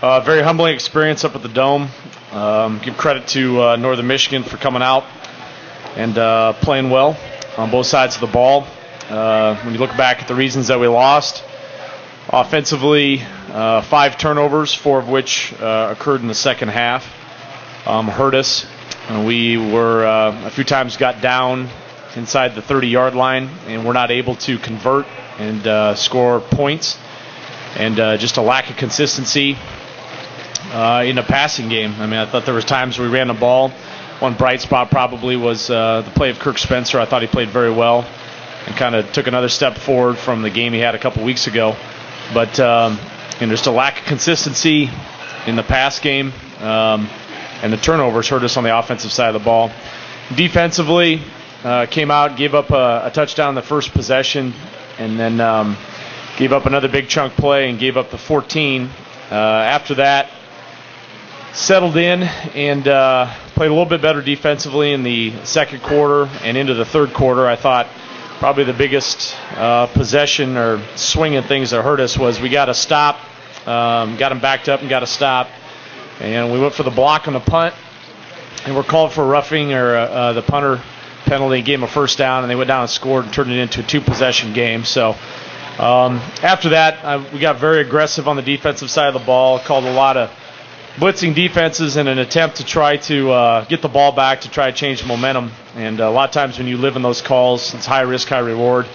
Very humbling experience up at the Dome. Give credit to Northern Michigan for coming out and playing well on both sides of the ball. When you look back at the reasons that we lost, offensively, 5 turnovers, 4 of which occurred in the second half, hurt us. We were a few times got down inside the 30-yard line, and we're not able to convert and score points. And just a lack of consistency in the passing game. I mean, I thought there was times we ran the ball. One bright spot probably was the play of Kirk Spencer. I thought he played very well and kind of took another step forward from the game he had a couple weeks ago. But just a lack of consistency in the pass game, and the turnovers hurt us on the offensive side of the ball. Defensively, came out, gave up a touchdown in the first possession, and then gave up another big chunk play and gave up the 14. After that, settled in and played a little bit better defensively in the second quarter and into the third quarter. I thought probably the biggest possession or swing and things that hurt us was we got to stop, got them backed up and got to stop. And we went for the block on the punt, and we're called for roughing or the punter penalty, gave them a first down, and they went down and scored and turned it into a 2-possession game. So after that, we got very aggressive on the defensive side of the ball, called a lot of blitzing defenses in an attempt to try to get the ball back, to try to change momentum. And a lot of times when you live in those calls, it's high risk, high reward.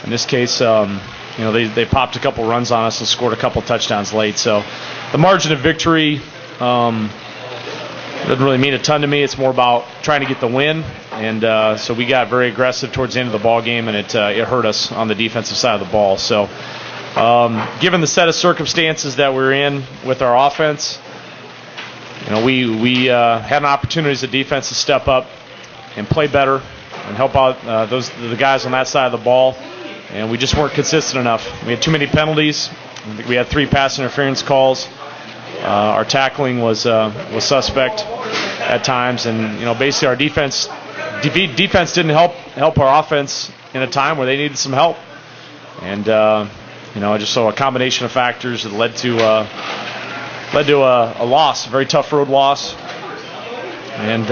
In this case, they popped a couple runs on us and scored a couple touchdowns late. So the margin of victory doesn't really mean a ton to me. It's more about trying to get the win. And so we got very aggressive towards the end of the ball game, and it hurt us on the defensive side of the ball. So given the set of circumstances that we're in with our offense, we had an opportunity as a defense to step up and play better and help out the guys on that side of the ball, and we just weren't consistent enough. We had too many penalties. I think we had 3 pass interference calls. Our tackling was suspect at times, and basically our defense didn't help our offense in a time where they needed some help, and I just saw a combination of factors that led to a loss, a very tough road loss, and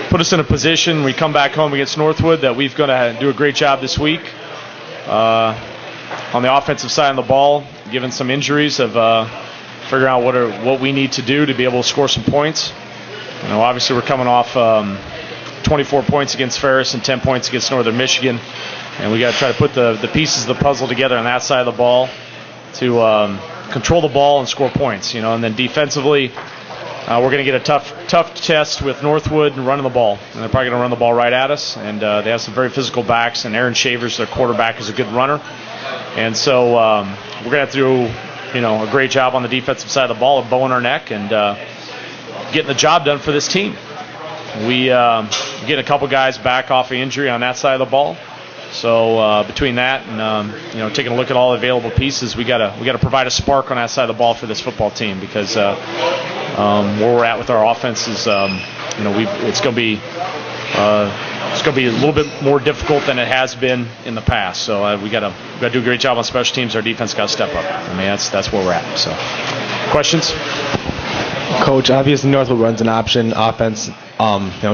put us in a position. We come back home against Northwood that we've going to do a great job this week on the offensive side of the ball, given some injuries of figuring out what we need to do to be able to score some points. Obviously we're coming off 24 points against Ferris and 10 points against Northern Michigan, and we got to try to put the pieces of the puzzle together on that side of the ball to control the ball and score points. And then defensively, we're going to get a tough test with Northwood and running the ball, and they're probably going to run the ball right at us. And they have some very physical backs, and Aaron Shavers, their quarterback, is a good runner, and so we're going to have to do a great job on the defensive side of the ball of bowing our neck and getting the job done for this team. We get a couple guys back off of injury on that side of the ball. So between that and taking a look at all the available pieces, we gotta provide a spark on that side of the ball for this football team, because where we're at with our offense is it's gonna be a little bit more difficult than it has been in the past. So we gotta do a great job on special teams. Our defense got to step up. I mean, that's where we're at. So questions? Coach, obviously Northwood runs an option offense,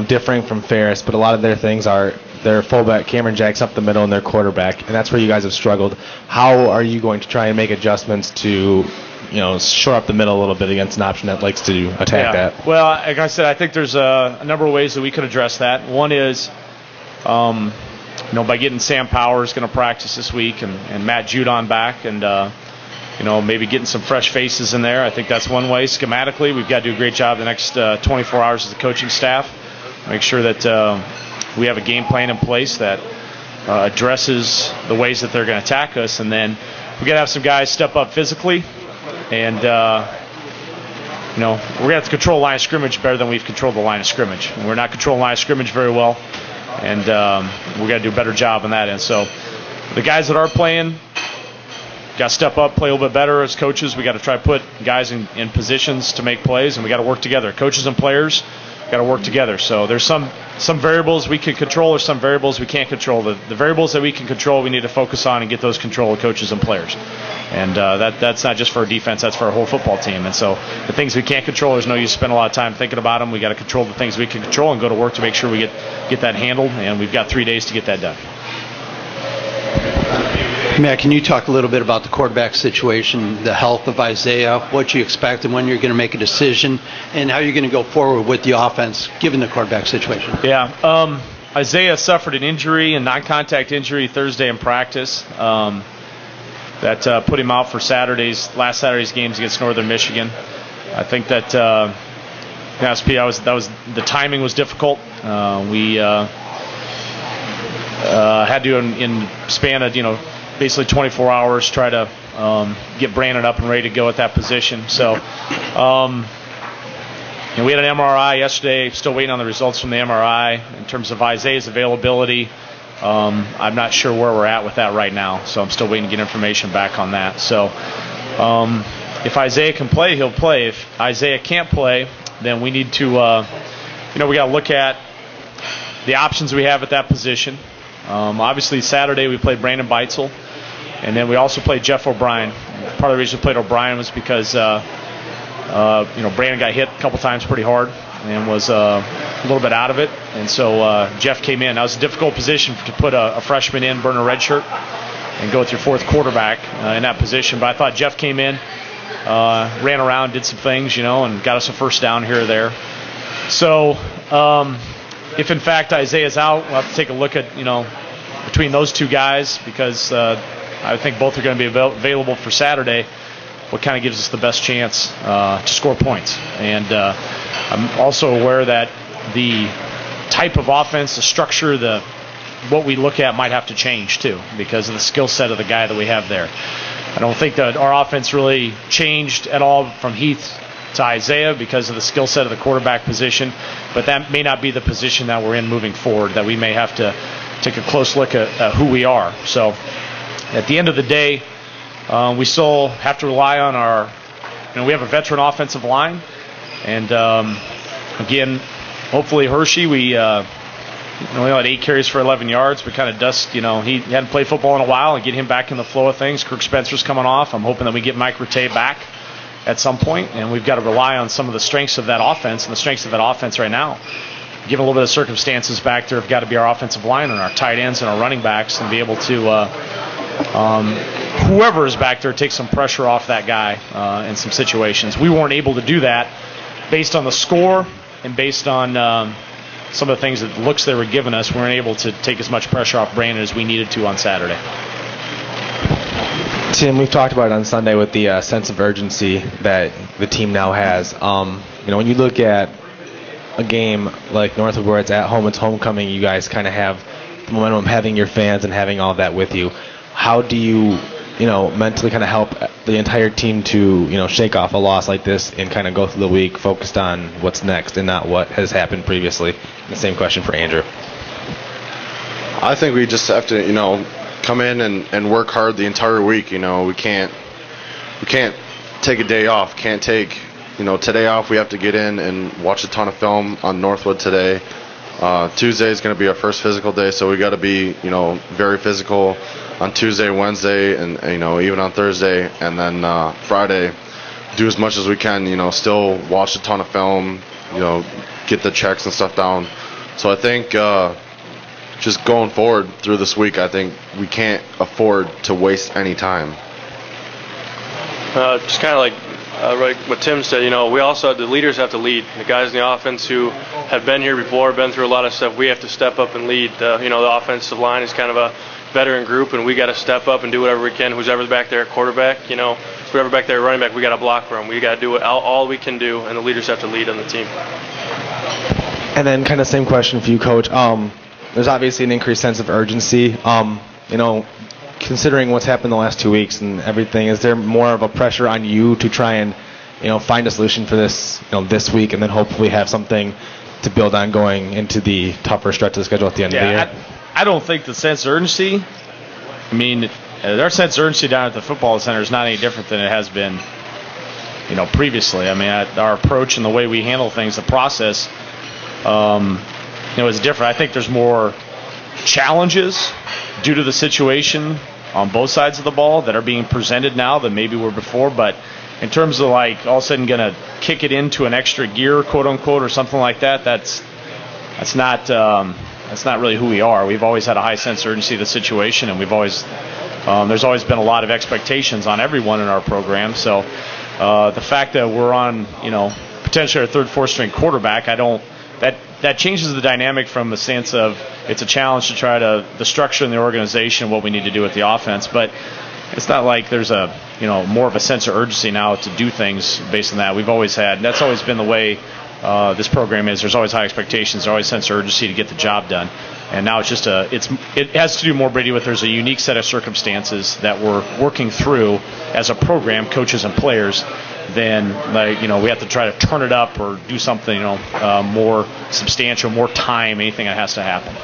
differing from Ferris, but a lot of their things are their fullback Cameron Jack's up the middle and their quarterback, and that's where you guys have struggled. How are you going to try and make adjustments to shore up the middle a little bit against an option that likes to attack that? Well, like I said, I think there's a number of ways that we could address that. One is by getting Sam Powers going to practice this week and Matt Judon back, and maybe getting some fresh faces in there. I think that's one way. Schematically, we've got to do a great job the next 24 hours as a coaching staff. Make sure that we have a game plan in place that addresses the ways that they're going to attack us. And then we got to have some guys step up physically. And, we're going to have to control the line of scrimmage better than we've controlled the line of scrimmage. And we're not controlling the line of scrimmage very well. And we've got to do a better job on that end. So the guys that are playing, got to step up, play a little bit better as coaches. We got to try to put guys in positions to make plays, and we got to work together. Coaches and players, got to work together. So there's some variables we can control, or some variables we can't control. The variables that we can control, we need to focus on and get those control of coaches and players. And that's not just for our defense, that's for our whole football team. And so the things we can't control, there's no use spending a lot of time thinking about them. We got to control the things we can control and go to work to make sure we get that handled. And we've got 3 days to get that done. Matt, can you talk a little bit about the quarterback situation, the health of Isaiah, what you expect, and when you're going to make a decision, and how you're going to go forward with the offense given the quarterback situation? Yeah. Isaiah suffered an injury, a non-contact injury, Thursday in practice. That put him out for last Saturday's games against Northern Michigan. I think that the timing was difficult. We had to in span of basically 24 hours try to get Brandon up and ready to go at that position. So we had an MRI yesterday. Still waiting on the results from the MRI in terms of Isaiah's availability. I'm not sure where we're at with that right now, so I'm still waiting to get information back on that. So if Isaiah can play, he'll play. If Isaiah can't play, then we need to, we got to look at the options we have at that position. Obviously, Saturday we played Brandon Beitzel, and then we also played Jeff O'Brien. Part of the reason we played O'Brien was because Brandon got hit a couple times pretty hard and was a little bit out of it, and so Jeff came in. That was a difficult position to put a freshman in, burn a red shirt, and go with your fourth quarterback in that position. But I thought Jeff came in, ran around, did some things, and got us a first down here or there. So if in fact Isaiah's out, we'll have to take a look at between those two guys, because I think both are going to be available for Saturday. What kind of gives us the best chance to score points? And I'm also aware that the type of offense, the structure, what we look at might have to change too, because of the skill set of the guy that we have there. I don't think that our offense really changed at all from Heath to Isaiah because of the skill set of the quarterback position, but that may not be the position that we're in moving forward, that we may have to take a close look at who we are. So at the end of the day, we still have to rely on we have a veteran offensive line, and again, hopefully Hershey, we only had 8 carries for 11 yards, but kind of he hadn't played football in a while, and get him back in the flow of things. Kirk Spencer's coming off. I'm hoping that we get Mike Rattay back at some point, and we've got to rely on some of the strengths of that offense, and the strengths of that offense right now, given a little bit of circumstances back there, have got to be our offensive line and our tight ends and our running backs, and be able to whoever is back there take some pressure off that guy in some situations. We weren't able to do that based on the score and based on some of the things that looks they were giving us. We weren't able to take as much pressure off Brandon as we needed to on Saturday. Tim, we've talked about it on Sunday with the sense of urgency that the team now has. When you look at a game like Northwood where it's at home, it's homecoming, you guys kind of have the momentum of having your fans and having all that with you. How do you, mentally kind of help the entire team to, shake off a loss like this and kind of go through the week focused on what's next and not what has happened previously? The same question for Andrew. I think we just have to, come in and work hard the entire week. We can't take a day off. Can't take, today off. We have to get in and watch a ton of film on Northwood today. Tuesday is going to be our first physical day, so we got to be, very physical on Tuesday, Wednesday, and even on Thursday, and then Friday, do as much as we can. Still watch a ton of film. Get the checks and stuff down. So I think just going forward through this week, I think we can't afford to waste any time. Just kind of like what Tim said, we also the leaders have to lead. The guys in the offense who have been here before, been through a lot of stuff, we have to step up and lead. The offensive line is kind of a veteran group, and we got to step up and do whatever we can. Whoever's back there at quarterback, whoever back there at running back, we got to block for them. We got to do all we can do, and the leaders have to lead on the team. And then kind of same question for you, Coach. There's obviously an increased sense of urgency. Considering what's happened the last 2 weeks and everything, is there more of a pressure on you to try and, find a solution for this, this week, and then hopefully have something to build on going into the tougher stretch of the schedule at the end of the year? I don't think the sense of urgency, our sense of urgency down at the football center is not any different than it has been, previously. Our approach and the way we handle things, the process, is different. I think there's more challenges due to the situation on both sides of the ball that are being presented now than maybe were before. But in terms of like all of a sudden going to kick it into an extra gear, quote unquote, or something like that, that's not really who we are. We've always had a high sense of urgency of the situation, and we've always there's always been a lot of expectations on everyone in our program. So the fact that we're on, potentially our third, fourth string quarterback, that changes the dynamic from the stance of it's a challenge to try to the structure in the organization, what we need to do with the offense. But it's not like there's a more of a sense of urgency now to do things based on that. We've always had, and that's always been the way this program is. There's always high expectations. There's always a sense of urgency to get the job done. And now it's just it has to do more, Brady, with there's a unique set of circumstances that we're working through as a program, coaches and players, then we have to try to turn it up or do something more substantial, more time, anything that has to happen.